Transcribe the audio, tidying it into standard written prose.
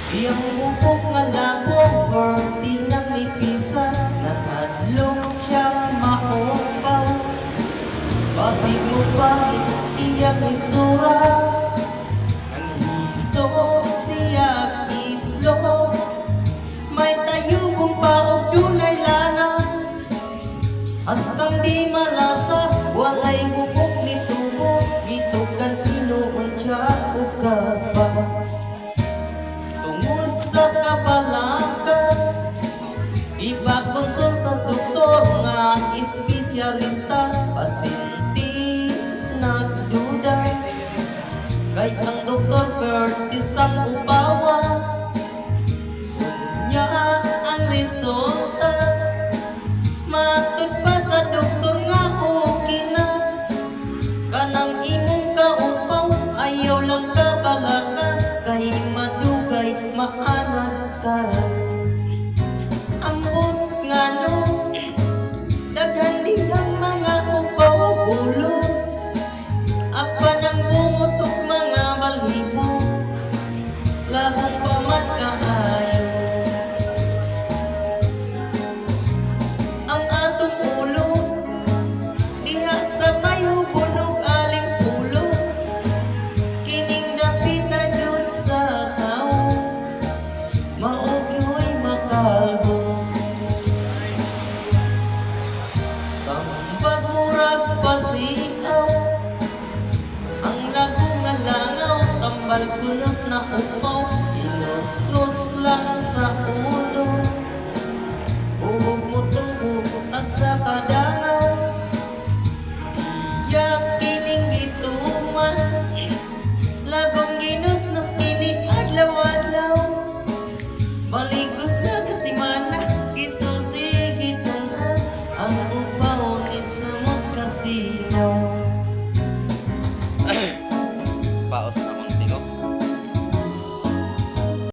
Iyang bubok nga labong worthy ng mipisa, nakadlong siyang maupaw. Pasig mo ba iyang itsura, ang hisog siya itlog. May tayubong paog dunay lana, askang di malasa, walay bubok ni tubo, gitukan tinuon siya o kaspa. Tungod sa kabalakan, ipakonsult sa doktor nga espesyalista, pasyente nagduda. Kay ang doktor Curtis ang upawa, unya ang resulta. Matud pa sa doktor nga okay na, kanang imong kaupaw ayaw lang kabalaka, kay madugay maanad kara. Ambot nga no, daghan din ang mga upaw ulo, apan ang bungot ug mga balhibo, labong pamat kaayo. Ang atong ulo diha sa may hubunog aling ulo, kining dapita jud sa tao, maugyo'y makalbo. Tambag murag pasiaw, ang lago nga langaw, tambal kunos na upaw, inusnos lang sa ulo. Buhog mo tubo at sa kada